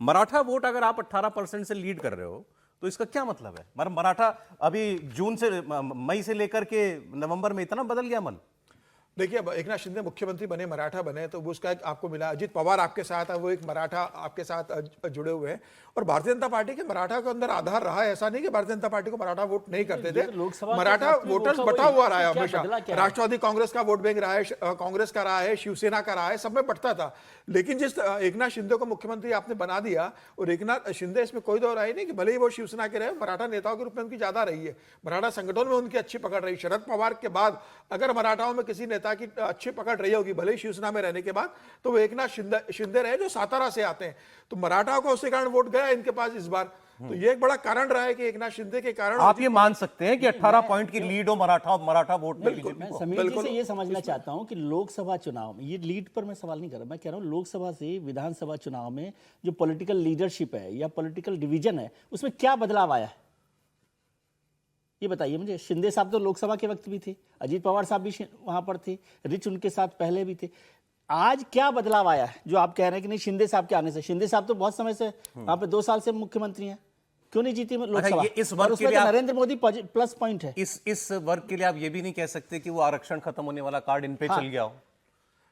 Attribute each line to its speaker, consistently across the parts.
Speaker 1: Maratha vote अगर आप 18% से लीड कर रहे हो तो इसका क्या मतलब है? मराठा अभी जून से मई से लेकर के नवंबर में इतना बदल गया मन।
Speaker 2: देखिए, अब एकनाथ शिंदे मुख्यमंत्री बने, मराठा बने, तो वो उसका एक आपको मिला। अजित पवार आपके साथ है, वो एक मराठा आपके साथ जुड़े हुए हैं। और भारतीय जनता पार्टी के मराठा के अंदर आधार रहा है। ऐसा नहीं कि भारतीय जनता पार्टी को मराठा वोट नहीं करते थे। मराठा वोटर्स बटा हुआ रहा है हमेशा। राष्ट्रवादी कांग्रेस का वोट बैंक रहा है, कांग्रेस का रहा है, शिवसेना का रहा है, सब में बटता था। लेकिन जिस एकनाथ शिंदे को मुख्यमंत्री आपने बना दिया, और एकनाथ शिंदे, इसमें कोई दो राय नहीं कि भले ही वो शिवसेना के रहे, मराठा नेताओं के रूप में उनकी ज्यादा रही है, मराठा संगठन में उनकी अच्छी पकड़ रही। शरद पवार के बाद अगर मराठाओं में किसी नेता की अच्छी पकड़ रही होगी, भले ही शिवसेना में रहने के बाद, तो वो एकनाथ शिंदे रहे, जो सातारा से आते हैं। तो मराठाओं को उसी कारण वोट गया इनके पास इस बार। तो ये एक बड़ा कारण रहा है कि एकनाथ शिंदे के कारण
Speaker 1: आप ये मान सकते हैं कि 18 पॉइंट की लीड हो मराठा वोट में।
Speaker 3: मैं समीर जी से ये समझना चाहता हूं कि लोकसभा चुनाव में, ये लीड पर मैं सवाल नहीं कर रहा, मैं कह रहा हूं लोकसभा से विधानसभा चुनाव में जो पॉलिटिकल लीडरशिप है या पॉलिटिकल डिवीजन है, उसमें क्या बदलाव आया है, ये बताइए मुझे। शिंदे साहब तो लोकसभा के वक्त भी थे, अजीत पवार साहब भी वहां पर थे, रिच उनके साथ पहले भी थे। आज क्या बदलाव आया है जो आप कह रहे हैं कि नहीं शिंदे साहब के आने से? शिंदे साहब तो बहुत समय से वहां पे 2 साल से मुख्यमंत्री हैं, क्यों नहीं जीती लोकसभा?
Speaker 1: इस वर्ग के लिए
Speaker 3: नरेंद्र मोदी प्लस पॉइंट है।
Speaker 1: इस वर्ग के लिए आप ये भी नहीं कह सकते कि वो आरक्षण खत्म होने वाला कार्ड इन पे चल गया हो।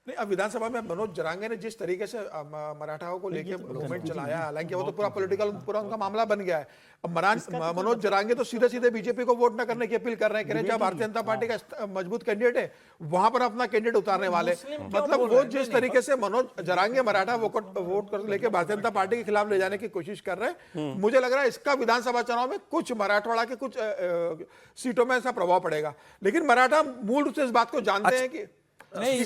Speaker 2: नहीं, अब विधानसभा में मनोज जरांगे ने जिस तरीके से मराठाओं को लेकर मूवमेंट चलाया, हालांकि वो तो पूरा पॉलिटिकल पूरा उनका मामला बन गया है। अब मनोज जरांगे तो सीधे सीधे बीजेपी को वोट न करने की अपील कर रहे हैं, कह रहे हैं जब भारतीय जनता पार्टी का मजबूत कैंडिडेट है वहां पर अपना कैंडिडेट उतारने वाले। मतलब वो जिस तरीके से मनोज जरांगे मराठा वोट कर लेके भारतीय जनता पार्टी के खिलाफ ले जाने की कोशिश कर रहे हैं, मुझे लग रहा है इसका विधानसभा चुनाव में कुछ मराठवाड़ा के कुछ सीटों में ऐसा प्रभाव पड़ेगा। लेकिन मराठा मूल रूप से इस बात को जानते हैं कि नहीं,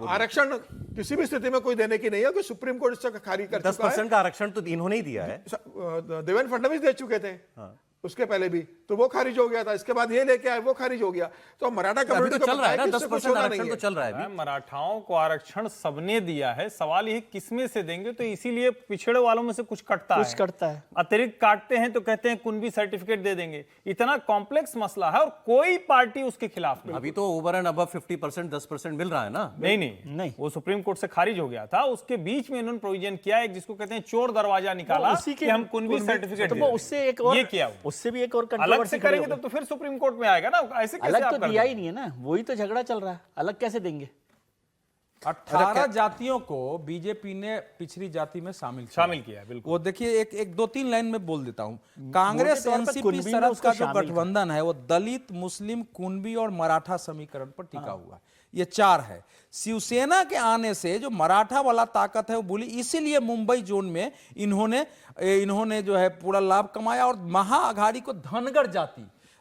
Speaker 2: आरक्षण किसी भी स्थिति में कोई देने की नहीं है, कि सुप्रीम कोर्ट इससे खारिज कर चुका है।
Speaker 1: 10% का आरक्षण तो इन्होंने ही दिया है,
Speaker 2: देवेंद्र फडणवीस दे चुके थे। हाँ। उसके पहले भी तो वो खारिज हो गया था, इसके बाद ये लेके आए वो खारिज हो गया। तो मराठा कम्युनिटी
Speaker 1: तो चल रहा है ना, 10% आरक्षण तो चल रहा है।
Speaker 4: मराठाओं को आरक्षण सबने दिया है, सवाल ये किसमें से देंगे। तो इसीलिए पिछड़े वालों में से कुछ कटता है, अतिरिक्त काटते हैं तो कहते हैं कुनबी सर्टिफिकेट दे देंगे। इतना कॉम्प्लेक्स मसला है और कोई पार्टी उसके खिलाफ नहीं।
Speaker 1: अभी तो ओवर एंड अबव 50% 10% मिल रहा है ना।
Speaker 4: नहीं, वो सुप्रीम कोर्ट से खारिज हो गया था। उसके बीच में इन्होंने प्रोविजन किया है जिसको कहते हैं चोर दरवाजा निकाला, कि हम कुनबी सर्टिफिकेट ये किया,
Speaker 3: उससे भी एक और
Speaker 4: अलग से करेंगे तो फिर सुप्रीम कोर्ट में आएगा ना। ऐसे कैसे
Speaker 3: अलग तो दिया ही नहीं है ना, वही तो झगड़ा चल रहा है, अलग कैसे देंगे?
Speaker 5: 18 जातियों को बीजेपी ने पिछड़ी जाति में शामिल किया। बिल्कुल। वो देखिए, एक 2-3 लाइन में बोल देता हूं। कांग्रेस एनसीपी शरद का जो गठबंधन है वो दलित, मुस्लिम, कुनबी और मराठा समीकरण पर टिका हुआ है। ये 4 है। शिवसेना के आने से जो मराठा वाला ताकत है वो बोली, इसीलिए मुंबई जोन में इन्होंने जो है पूरा लाभ कमाया। और महाअघाड़ी को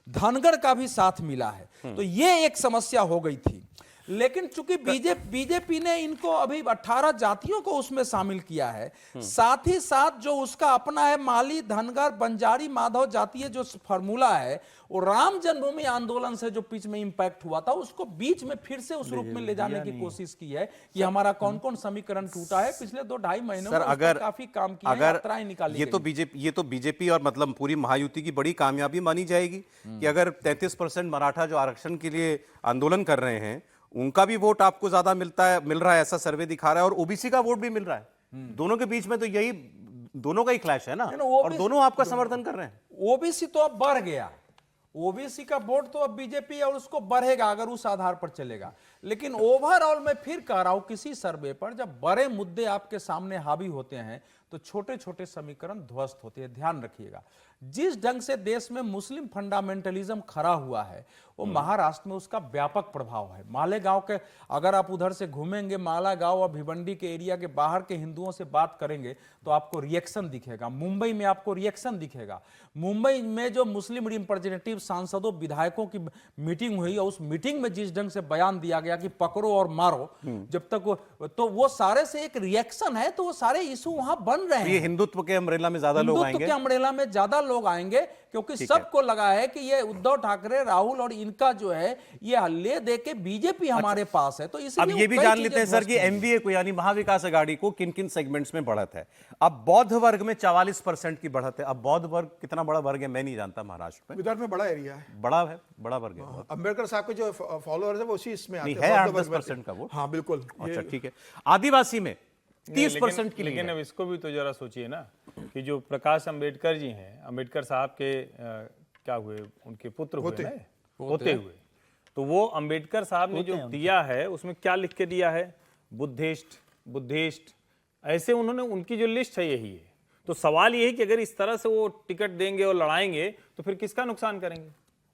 Speaker 5: धनगढ़ का भी साथ मिला है। तो ये एक समस्या हो गई थी। लेकिन चूंकि बीजेपी ने इनको अभी 18 जातियों को उसमें शामिल किया है, साथ ही साथ जो उसका अपना है माली, धनगर, बंजारी, माधव जातीय जो फॉर्मूला है, वो राम जन्मभूमि आंदोलन से जो बीच में इंपैक्ट हुआ था उसको बीच में फिर से उस रूप में ले जाने की कोशिश की है कि हमारा कौन कौन समीकरण टूटा है। पिछले 2-2.5 महीनों में अगर काफी काम किया है, यात्राएं निकाली।
Speaker 1: ये तो बीजेपी और मतलब पूरी महायुति की बड़ी कामयाबी मानी जाएगी कि अगर 33% मराठा जो आरक्षण के लिए आंदोलन कर रहे हैं उनका भी वोट आपको ज्यादा मिल रहा है, ऐसा सर्वे दिखा रहा है, और ओबीसी का वोट भी मिल रहा है। दोनों के बीच में तो यही दोनों का ही क्लैश है ना, और दोनों आपका समर्थन कर रहे हैं।
Speaker 5: ओबीसी तो अब बढ़ गया, ओबीसी का वोट तो अब बीजेपी और उसको बढ़ेगा अगर उस आधार पर चलेगा। लेकिन ओवरऑल मैं फिर कह रहा हूं, किसी सर्वे पर जब बड़े मुद्दे आपके सामने हावी होते हैं तो छोटे छोटे समीकरण ध्वस्त होते हैं। ध्यान रखिएगा, जिस ढंग से देश में मुस्लिम फंडामेंटलिज्म खड़ा हुआ है वो महाराष्ट्र में उसका व्यापक प्रभाव है। मालेगांव के अगर आप उधर से घूमेंगे, मालेगांव और भिवंडी के एरिया के बाहर के हिंदुओं से बात करेंगे तो आपको रिएक्शन दिखेगा। मुंबई में आपको रिएक्शन दिखेगा। मुंबई में जो मुस्लिम रिप्रेजेंटेटिव सांसदों विधायकों की मीटिंग हुई और उस मीटिंग में जिस ढंग से बयान दिया गया कि पकड़ो और मारो जब तक, तो वो सारे से एक रिएक्शन है। तो वो सारे इशू वहां बन रहे हैं।
Speaker 1: ये हिंदुत्व के अम्ब्रेला में ज्यादा लोग आएंगे,
Speaker 5: हिंदुत्व के अम्ब्रेला में ज्यादा लोग आएंगे, क्योंकि सबको लगा है कि ये उद्धव ठाकरे, राहुल और इनका जो है ये हल्ले दे के बीजेपी हमारे पास है। तो इसलिए
Speaker 1: अब ये भी जान लेते हैं सर कि एमवीए को यानी महाविकास आघाड़ी को किन किन सेगमेंट्स में बढ़त है। अब बौद्ध वर्ग में 44% की बढ़त है। अब बौद्ध वर्ग कितना बड़ा वर्ग है मैं नहीं जानता महाराष्ट्र में।
Speaker 2: विदर्भ में बड़ा एरिया है,
Speaker 1: बड़ा वर्ग है।
Speaker 2: अंबेडकर साहब के जो फॉलोअर्स है वो उसी इसमें आते
Speaker 1: हैं। 8-10% का वोट।
Speaker 2: हाँ बिल्कुल।
Speaker 1: अच्छा ठीक है। आदिवासी में 30% की,
Speaker 4: लेकिन अब इसको भी तो जरा सोचिए ना कि जो प्रकाश अंबेडकर जी हैं, अंबेडकर साहब के क्या हुए, उनके पुत्र हुए ना, होते हुए, तो वो अंबेडकर साहब ने जो दिया है उसमें क्या लिख के दिया है, बुद्धिस्ट, ऐसे उन्होंने, उनकी जो लिस्ट है यही है। तो सवाल ये है कि अगर इस तरह से वो टिकट देंगे और लड़ाएंगे तो फिर किसका नुकसान करेंगे?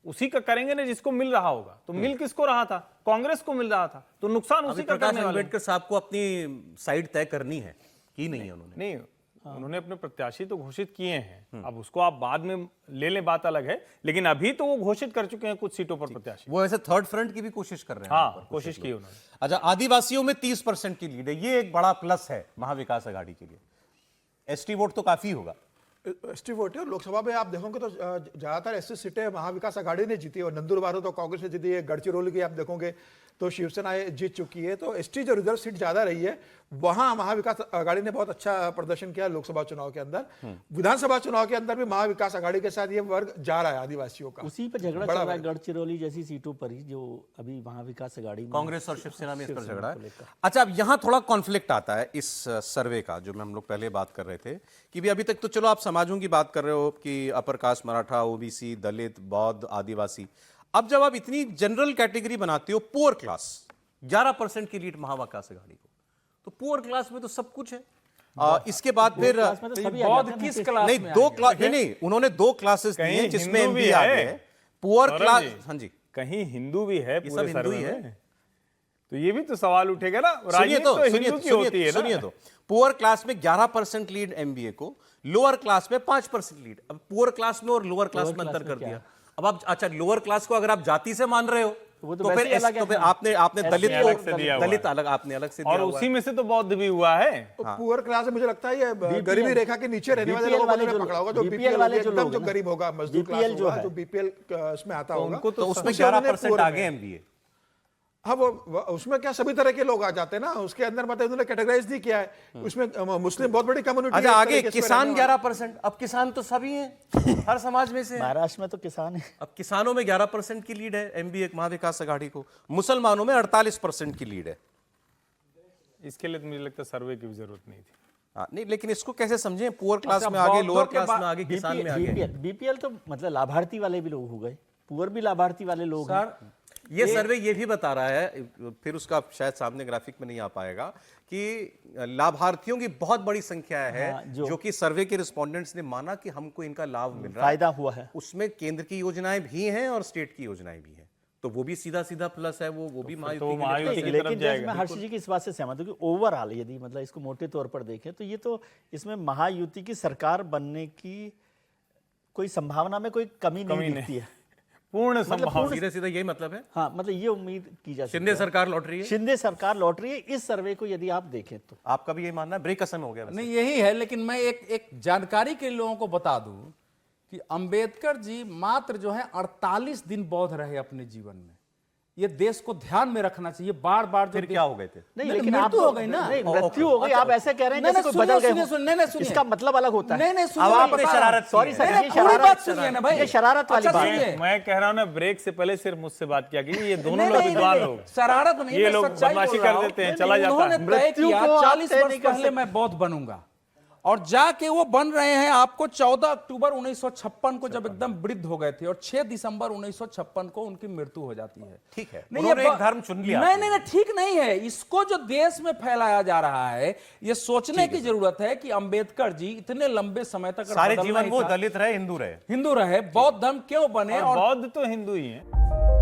Speaker 4: उसी का करेंगे ना जिसको मिल रहा होगा। तो मिल किसको रहा था? कांग्रेस को मिल रहा था, तो नुकसान उसी का करने वाले।
Speaker 1: अम्बेडकर साहब को अपनी साइड तय करनी है, की नहीं है उन्होंने?
Speaker 4: नहीं, उन्होंने अपने प्रत्याशी तो घोषित किए हैं, अब उसको आप बाद में ले लें, बात अलग है, लेकिन अभी तो वो घोषित कर चुके हैं कुछ सीटों पर प्रत्याशी।
Speaker 1: वो ऐसे थर्ड फ्रंट की भी कोशिश कर रहे हैं।
Speaker 4: हाँ, कोशिश की उन्होंने।
Speaker 1: अच्छा, आदिवासियों में 30% की लीड है, ये एक बड़ा प्लस है महाविकास आघाड़ी के लिए। एसटी वोट तो काफी होगा।
Speaker 2: एसटी वोट है, और लोकसभा में आप देखोगे तो ज्यादातर ऐसी सीटें महाविकास आघाड़ी ने जीती है, और नंदुरबार तो कांग्रेस ने जीती है। गढ़चिरौली की आप देखोगे तो शिवसेना जीत चुकी है। तो एसटी जो रिजर्व सीट ज्यादा रही है, वहां महाविकास आघाड़ी ने बहुत अच्छा प्रदर्शन किया लोकसभा चुनाव के अंदर। विधानसभा चुनाव के अंदर भी महाविकास आघाड़ी के साथ ये वर्ग जा रहा है आदिवासियों का।
Speaker 3: उसी पर झगड़ा चल रहा है गढ़चिरौली जैसी सीटों पर ही, जो अभी महाविकास आघाड़ी,
Speaker 1: कांग्रेस और शिवसेना में इस पर झगड़ा है। अच्छा, अब यहाँ थोड़ा कॉन्फ्लिक्ट आता है इस सर्वे का, जो हम लोग पहले बात कर रहे थे कि भी अभी तक तो चलो आप समाजों की बात कर रहे हो कि अपर कास्ट, मराठा, ओबीसी, दलित, बौद्ध, आदिवासी। अब जब आप इतनी जनरल कैटेगरी बनाते हो, पुअर क्लास, 11% की लीड महाविकास आघाड़ी को, तो पुअर क्लास में तो सब कुछ है। इसके बाद फिर
Speaker 5: बौद्ध किस क्लास
Speaker 1: नहीं,
Speaker 5: में
Speaker 1: दो क्लास नहीं, उन्होंने 2 क्लासेस दी हैं जिसमें एमबी आ गया है। पुअर क्लास, हाँ जी,
Speaker 4: कहीं हिंदू भी है,
Speaker 1: सब हिंदू ही है।
Speaker 4: तो ये भी तो सवाल उठेगा ना,
Speaker 1: सुनिए तो पुअर क्लास में 11% लीड एमबीए को, लोअर क्लास में 5% लीड। अब पुअर क्लास में और लोअर क्लास में अंतर कर दिया। अब आप, अच्छा, लोअर क्लास को अगर आप जाति से मान रहे हो तो फिर आपने दलित को, दलित अलग, आपने अलग से दिया,
Speaker 4: और उसी में से तो बौद्ध भी हुआ है।
Speaker 2: पुअर क्लास में मुझे लगता है ये गरीबी रेखा के नीचे रहने वाले लोगों को पकड़ा होगा, जो बीपीएल वाले, एकदम जो गरीब होगा, मजदूर क्लास होगा, जो बीपीएल उसमें आता होगा,
Speaker 1: तो उसमें 11% आ गए एमबीए।
Speaker 2: हाँ, वो उसमें क्या सभी तरह के लोग आ जाते हैं ना, उसके अंदर मतलब उन्होंने कैटेगराइज नहीं किया है। उसमें मुस्लिम बहुत बड़ी कम्युनिटी।
Speaker 1: अच्छा, आगे किसान 11%। अब किसान तो सभी हैं, हर समाज में से।
Speaker 3: महाराष्ट्र में तो किसान है।
Speaker 1: अब किसानों में 11% की लीड है एमबीए महाविकास आघाड़ी को, मुसलमानों में 48% की लीड है।
Speaker 4: इसके लिए तो मुझे लगता है सर्वे की भी जरूरत नहीं थी।
Speaker 1: हाँ, नहीं, लेकिन इसको कैसे समझें, पुअर क्लास में आगे, लोअर क्लास में आगे, किसान में आगे।
Speaker 3: बीपीएल तो मतलब लाभार्थी वाले भी लोग हो गए, पुअर भी लाभार्थी वाले लोग हैं।
Speaker 1: ये सर्वे ये भी बता रहा है, फिर उसका शायद सामने ग्राफिक में नहीं आ पाएगा, कि लाभार्थियों की बहुत बड़ी संख्या है। हाँ, जो कि सर्वे के रिस्पोंडेंट्स ने माना कि हमको इनका लाभ मिल रहा है,
Speaker 3: फायदा हुआ है।
Speaker 1: उसमें केंद्र की योजनाएं भी हैं और स्टेट की योजनाएं भी हैं, तो वो भी सीधा सीधा प्लस है, वो भी महायुति।
Speaker 3: लेकिन जैसे मैं हर्ष जी की इस बात से सहमत हूं कि ओवरऑल यदि मतलब इसको मोटे तौर पर देखें तो ये तो इसमें महायुति की सरकार बनने की कोई संभावना में कोई कमी नहीं दिखती है,
Speaker 4: पूर्ण संभावना।
Speaker 1: सीधे सीधे यही मतलब है।
Speaker 3: हाँ, मतलब ये उम्मीद की जा सकती है।
Speaker 1: शिंदे सरकार लौट रही है,
Speaker 3: शिंदे सरकार लौट रही है इस सर्वे को यदि आप देखें तो।
Speaker 1: आपका भी ये मानना है? ब्रेक का समय हो गया।
Speaker 5: नहीं, यही है, लेकिन मैं एक जानकारी के लोगों को बता दूं कि अंबेडकर जी मात्र जो है 48 दिन बौद्ध रहे अपने जीवन में। ये देश को ध्यान में रखना चाहिए। बार बार
Speaker 1: फिर क्या हो गए थे?
Speaker 3: नहीं, लेकिन आप हो गई ना, मृत्यु हो गई। आप ऐसे कह रहे हैं जैसे कोई बदल गए। इसका मतलब अलग होता है।
Speaker 5: नहीं,
Speaker 1: अब आपने शरारत,
Speaker 3: सॉरी सर,
Speaker 5: ये शरारत सुनिए ना भाई,
Speaker 3: ये शरारत वाली बात है।
Speaker 4: मैं कह रहा हूं ना, ब्रेक से पहले सिर्फ मुझसे बात किया कि ये दोनों लोग विद्वान लोग,
Speaker 5: शरारत नहीं,
Speaker 4: ये लोग बदमाशी कर देते हैं, चला जाता है।
Speaker 5: मृत्यु को 40 वर्ष पहले मैं बौद्ध बनूंगा, और जाके वो बन रहे हैं। आपको 14 अक्टूबर 1956 को जब एकदम वृद्ध हो गए थे, और 6 दिसंबर 1956 को उनकी मृत्यु हो जाती है।
Speaker 1: ठीक है,
Speaker 5: नहीं,
Speaker 1: उन्होंने एक धर्म चुन लिया।
Speaker 5: नहीं, ठीक नहीं है। इसको जो देश में फैलाया जा रहा है, ये सोचने की जरूरत है कि अंबेडकर जी इतने लंबे समय तक
Speaker 1: सारे जीवन वो दलित रहे, हिंदू रहे,
Speaker 5: बौद्ध धर्म क्यों बने?
Speaker 4: और बौद्ध तो हिंदू ही है।